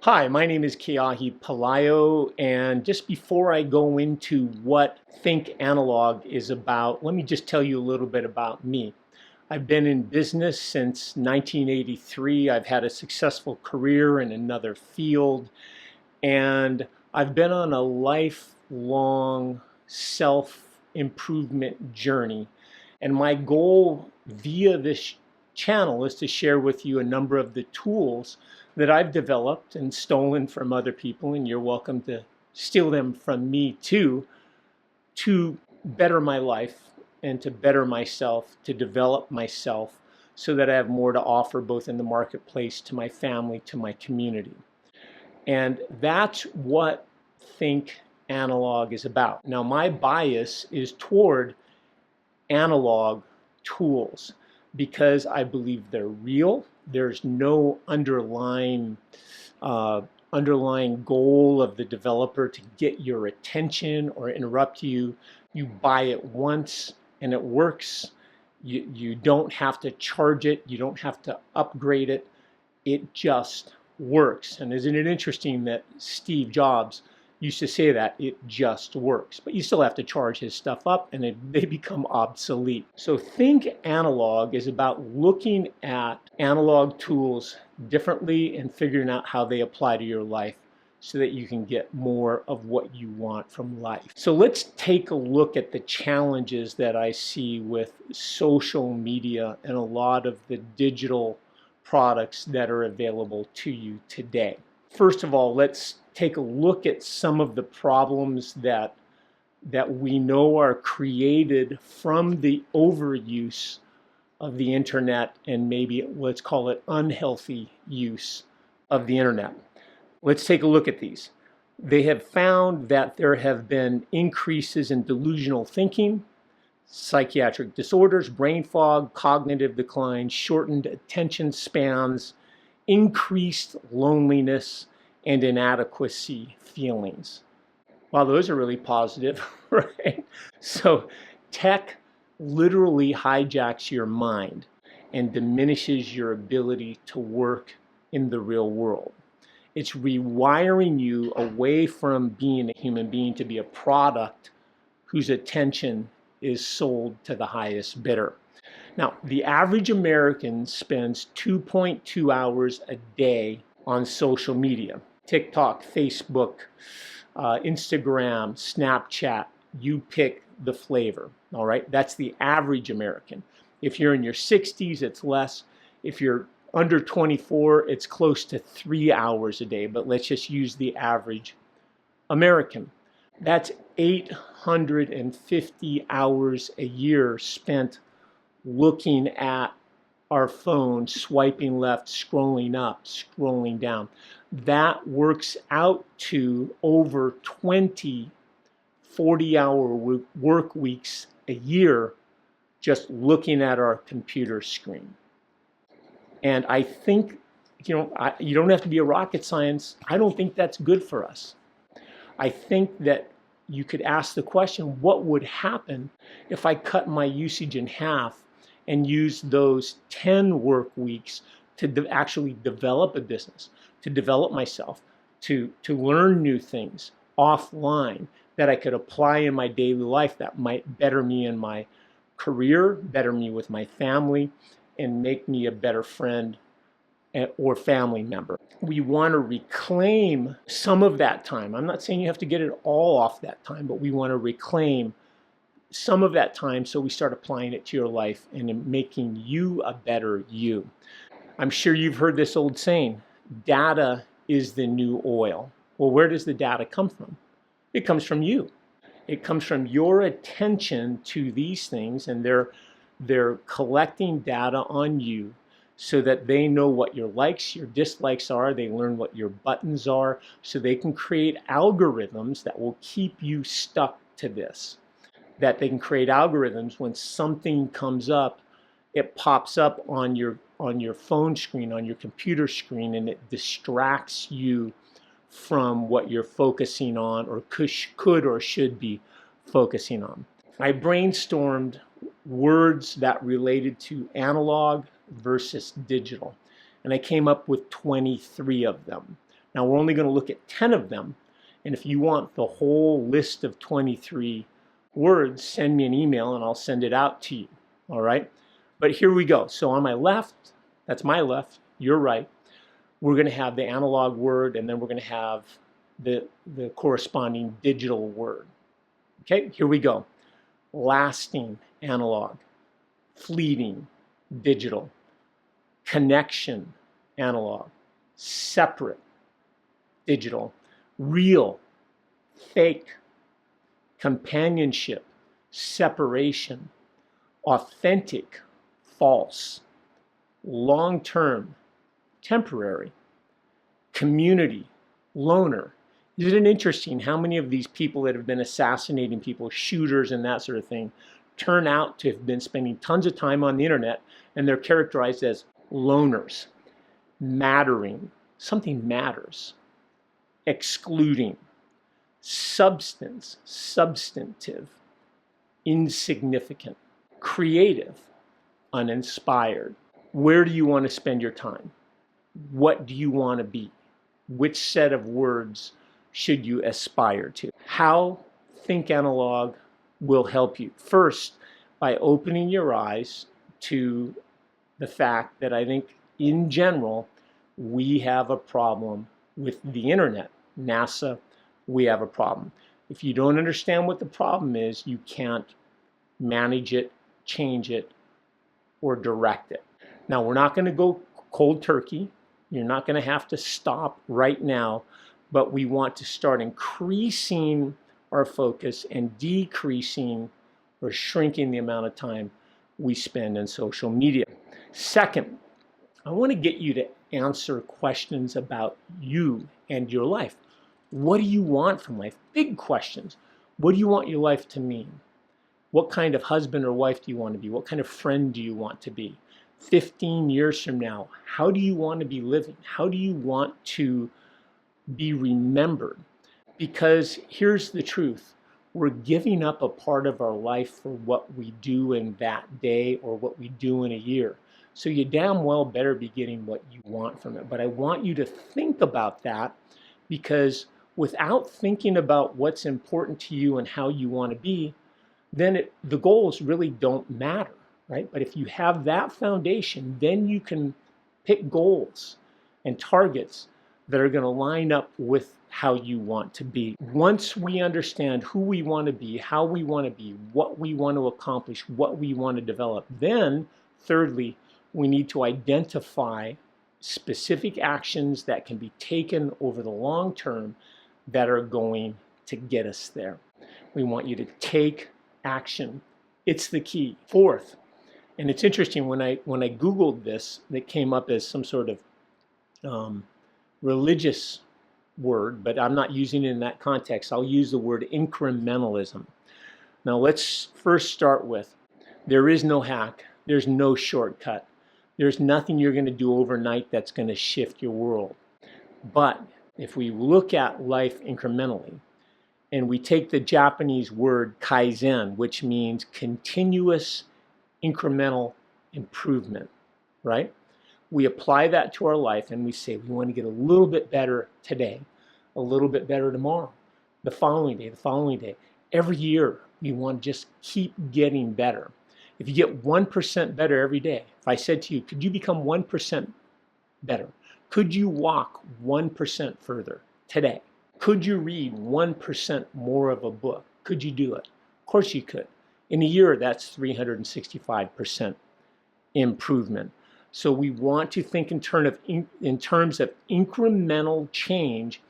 Hi, my name is Keahi Palayo, and just before I go into what Think Analog is about, let me just tell you a little bit about me. I've been in business since 1983. I've had a successful career in another field, and I've been on a lifelong self-improvement journey. And my goal via this channel is to share with you a number of the tools that I've developed and stolen from other people, and you're welcome to steal them from me too, to better my life and to better myself, to develop myself so that I have more to offer both in the marketplace, to my family, to my community. And that's what Think Analog is about. Now, my bias is toward analog tools because I believe they're real. There's no underlying goal of the developer to get your attention or interrupt you. You buy it once and it works. You don't have to charge it. You don't have to upgrade it. It just works. And isn't it interesting that Steve Jobs used to say that it just works, but you still have to charge his stuff up and they become obsolete. So Think Analog is about looking at analog tools differently and figuring out how they apply to your life so that you can get more of what you want from life. So let's take a look at the challenges that I see with social media and a lot of the digital products that are available to you today. First of all, let's take a look at some of the problems that we know are created from the overuse of the internet and maybe let's call it unhealthy use of the internet. Let's take a look at these. They have found that there have been increases in delusional thinking, psychiatric disorders, brain fog, cognitive decline, shortened attention spans, increased loneliness, and inadequacy feelings. Wow, those are really positive, right? So tech literally hijacks your mind and diminishes your ability to work in the real world. It's rewiring you away from being a human being to be a product whose attention is sold to the highest bidder. Now, the average American spends 2.2 hours a day on social media. TikTok, Facebook, Instagram, Snapchat, you pick the flavor, all right? That's the average American. If you're in your 60s, it's less. If you're under 24, it's close to 3 hours a day, but let's just use the average American. That's 850 hours a year spent looking at our phone, swiping left, scrolling up, scrolling down. That works out to over 20 40-hour work weeks a year just looking at our computer screen. And I think, you don't have to be a rocket science. I don't think that's good for us. I think that you could ask the question, what would happen if I cut my usage in half and use those 10 work weeks to actually develop a business, to develop myself, to learn new things offline that I could apply in my daily life that might better me in my career, better me with my family, and make me a better friend or family member. We want to reclaim some of that time. I'm not saying you have to get it all off that time, but we want to reclaim some of that time so we start applying it to your life and in making you a better you. I'm sure you've heard this old saying, data is the new oil. Well, where does the data come from? It comes from you. It comes from your attention to these things, and they're collecting data on you so that they know what your likes, your dislikes are. They learn what your buttons are so they can create algorithms that will keep you stuck to this. That they can create algorithms when something comes up, it pops up on your phone screen, on your computer screen, and it distracts you from what you're focusing on or could or should be focusing on. I brainstormed words that related to analog versus digital, and I came up with 23 of them. Now we're only going to look at 10 of them. And if you want the whole list of 23 words, send me an email and I'll send it out to you. All right. But here we go. So on my left, that's my left, your right, we're going to have the analog word, and then we're going to have the corresponding digital word. Okay, here we go. Lasting, analog. Fleeting, digital. Connection, analog. Separate, digital. Real, fake. Companionship, separation. Authentic, false. Long-term, temporary. Community, loner. Isn't it interesting how many of these people that have been assassinating people, shooters and that sort of thing, turn out to have been spending tons of time on the internet, and they're characterized as loners. Mattering, something matters. Excluding. Substance, substantive. Insignificant. Creative, uninspired. Where do you want to spend your time? What do you want to be? Which set of words should you aspire to? How Think Analog will help you. First, by opening your eyes to the fact that I think in general, we have a problem with the internet. NASA, we have a problem. If you don't understand what the problem is, you can't manage it, change it, or direct it. Now, we're not going to go cold turkey. You're not going to have to stop right now, but we want to start increasing our focus and decreasing or shrinking the amount of time we spend in social media. Second, I want to get you to answer questions about you and your life. What do you want from life? Big questions. What do you want your life to mean? What kind of husband or wife do you want to be? What kind of friend do you want to be? 15 years from now, how do you want to be living? How do you want to be remembered? Because here's the truth. We're giving up a part of our life for what we do in that day or what we do in a year. So you damn well better be getting what you want from it. But I want you to think about that, because without thinking about what's important to you and how you want to be, then the goals really don't matter. Right? But if you have that foundation, then you can pick goals and targets that are going to line up with how you want to be. Once we understand who we want to be, how we want to be, what we want to accomplish, what we want to develop, then thirdly, we need to identify specific actions that can be taken over the long term that are going to get us there. We want you to take action. It's the key. Fourth, and it's interesting, when I Googled this, it came up as some sort of religious word, but I'm not using it in that context. I'll use the word incrementalism. Now let's first start with, there is no hack. There's no shortcut. There's nothing you're going to do overnight that's going to shift your world. But if we look at life incrementally, and we take the Japanese word kaizen, which means continuous incremental improvement, right? We apply that to our life and we say we want to get a little bit better today, a little bit better tomorrow, the following day, the following day. Every year, we want to just keep getting better. If you get 1% better every day, if I said to you, could you become 1% better? Could you walk 1% further today? Could you read 1% more of a book? Could you do it? Of course you could. In a year, that's 365% improvement. So we want to think in terms of incremental change,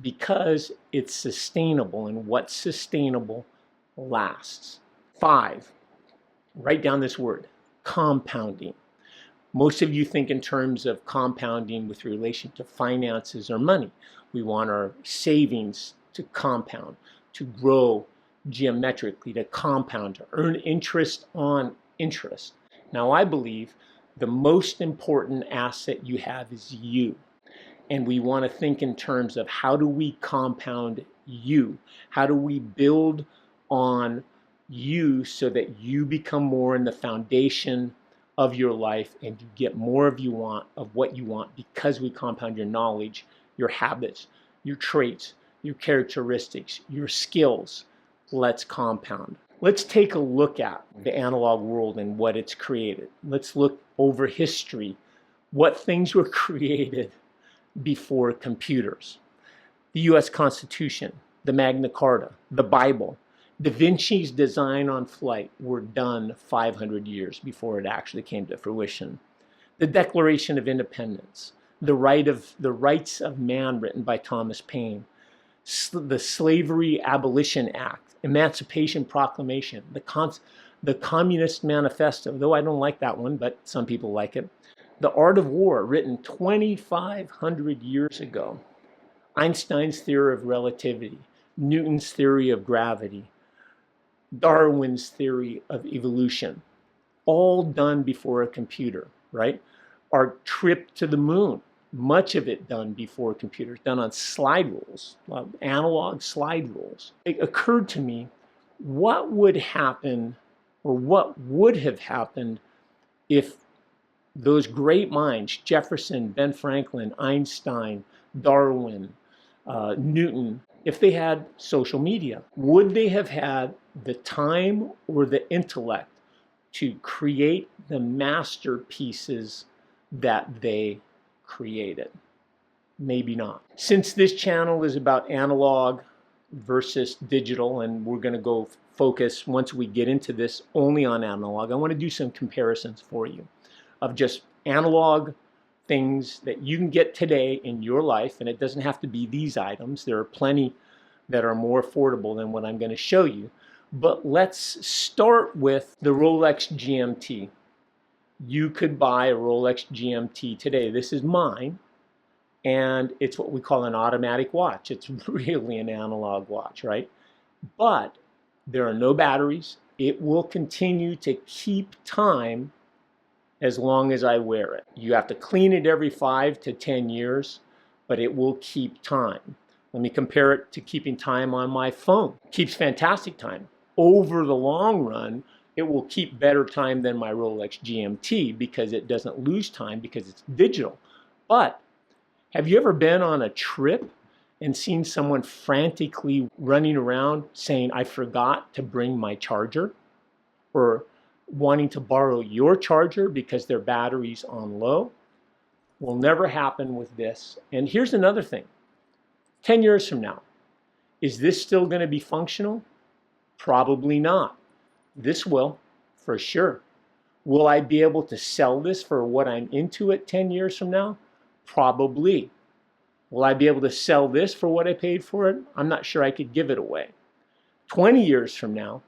because it's sustainable, and what's sustainable lasts. 5, write down this word, compounding. Most of you think in terms of compounding with relation to finances or money. We want our savings to compound, to grow geometrically, to compound, to earn interest on interest. Now, I believe the most important asset you have is you. And we want to think in terms of, how do we compound you? How do we build on you so that you become more in the foundation of your life and you get more of what you want, because we compound your knowledge, your habits, your traits, your characteristics, your skills. Let's compound. Let's take a look at the analog world and what it's created. Let's look over history, what things were created before computers. The US Constitution, the Magna Carta, the Bible, Da Vinci's design on flight were done 500 years before it actually came to fruition. The Declaration of Independence, the Rights of Man written by Thomas Paine, the Slavery Abolition Act, Emancipation Proclamation, the Communist Manifesto, though I don't like that one, but some people like it, The Art of War, written 2,500 years ago, Einstein's theory of relativity, Newton's theory of gravity, Darwin's theory of evolution, all done before a computer, right? Our trip to the moon, much of it done before computers, done on slide rules, analog slide rules. It occurred to me, what would happen, or what would have happened if those great minds, Jefferson, Ben Franklin, Einstein, Darwin, Newton, if they had social media? Would they have had the time or the intellect to create the masterpieces that they created? Maybe not. Since this channel is about analog versus digital, and we're going to go focus, once we get into this, only on analog, I want to do some comparisons for you of just analog things that you can get today in your life, and it doesn't have to be these items. There are plenty that are more affordable than what I'm going to show you. But let's start with the Rolex GMT. You could buy a Rolex GMT today. This is mine, and it's what we call an automatic watch. It's really an analog watch, right? But there are no batteries. It will continue to keep time as long as I wear it. You have to clean it every 5 to 10 years, but it will keep time. Let me compare it to keeping time on my phone. It keeps fantastic time. Over the long run, it will keep better time than my Rolex GMT because it doesn't lose time because it's digital. But have you ever been on a trip and seen someone frantically running around saying, I forgot to bring my charger? Or wanting to borrow your charger because their battery's on low? Will never happen with this. And here's another thing. 10 years from now, is this still going to be functional? Probably not. This will, for sure. Will I be able to sell this for what I'm into it 10 years from now? Probably. Will I be able to sell this for what I paid for it? I'm not sure I could give it away. 20 years from now,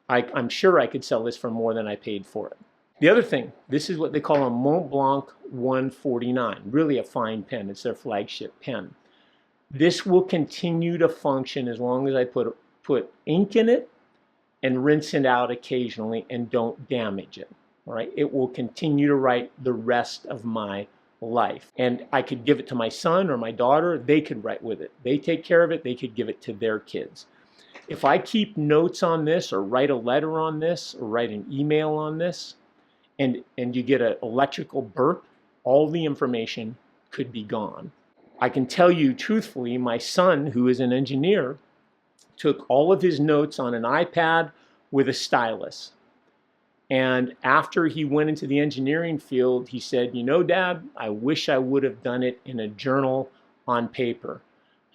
I'm sure I could sell this for more than I paid for it. The other thing, this is what they call a Mont Blanc 149, really a fine pen. It's their flagship pen. This will continue to function as long as I put ink in it and rinse it out occasionally and don't damage it. All right, it will continue to write the rest of my life. And I could give it to my son or my daughter. They could write with it. They take care of it. They could give it to their kids. If I keep notes on this or write a letter on this or write an email on this and you get an electrical burp, all the information could be gone. I can tell you truthfully, my son, who is an engineer, took all of his notes on an iPad with a stylus. And after he went into the engineering field, he said, you know, Dad, I wish I would have done it in a journal on paper.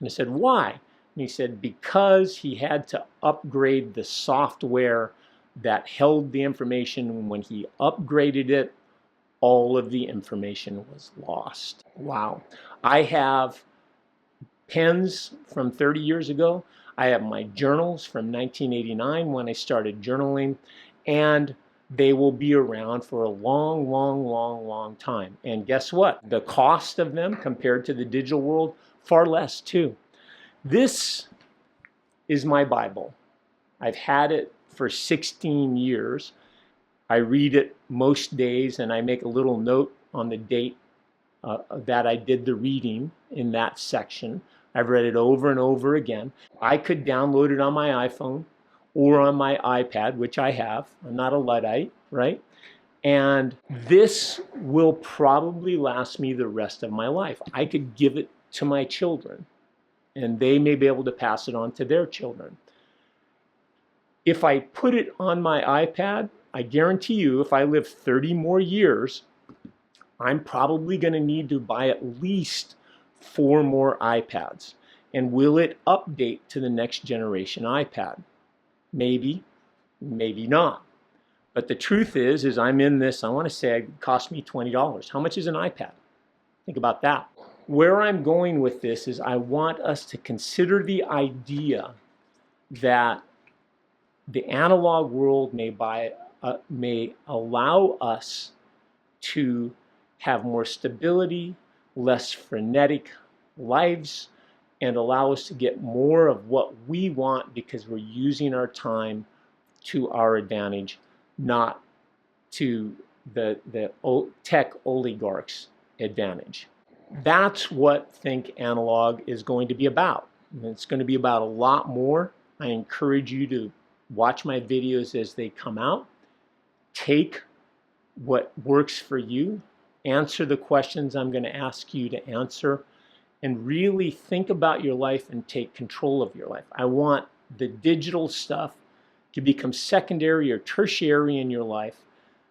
And I said, why? And he said, because he had to upgrade the software that held the information. When he upgraded it, all of the information was lost. Wow. I have pens from 30 years ago. I have my journals from 1989 when I started journaling, and they will be around for a long, long, long, long time. And guess what? The cost of them compared to the digital world, far less too. This is my Bible. I've had it for 16 years. I read it most days, and I make a little note on the date that I did the reading in that section. I've read it over and over again. I could download it on my iPhone or on my iPad, which I have. I'm not a Luddite, right? And this will probably last me the rest of my life. I could give it to my children, and they may be able to pass it on to their children. If I put it on my iPad, I guarantee you, if I live 30 more years, I'm probably going to need to buy at least 4 more iPads. And will it update to the next generation iPad? Maybe, maybe not. But the truth is I'm in this, I want to say it cost me $20. How much is an iPad? Think about that. Where I'm going with this is I want us to consider the idea that the analog world may allow us to have more stability, less frenetic lives, and allow us to get more of what we want because we're using our time to our advantage, not to the tech oligarchs' advantage. That's what Think Analog is going to be about. And it's going to be about a lot more. I encourage you to watch my videos as they come out. Take what works for you. Answer the questions I'm going to ask you to answer. And really think about your life and take control of your life. I want the digital stuff to become secondary or tertiary in your life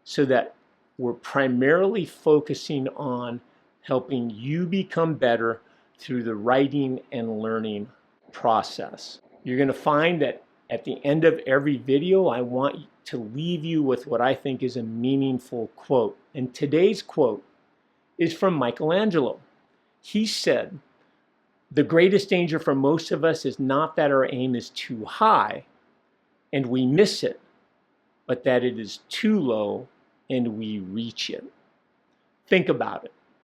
so that we're primarily focusing on helping you become better through the writing and learning process. You're going to find that at the end of every video, I want to leave you with what I think is a meaningful quote. And today's quote is from Michelangelo. He said, "The greatest danger for most of us is not that our aim is too high and we miss it, but that it is too low and we reach it." Think about it.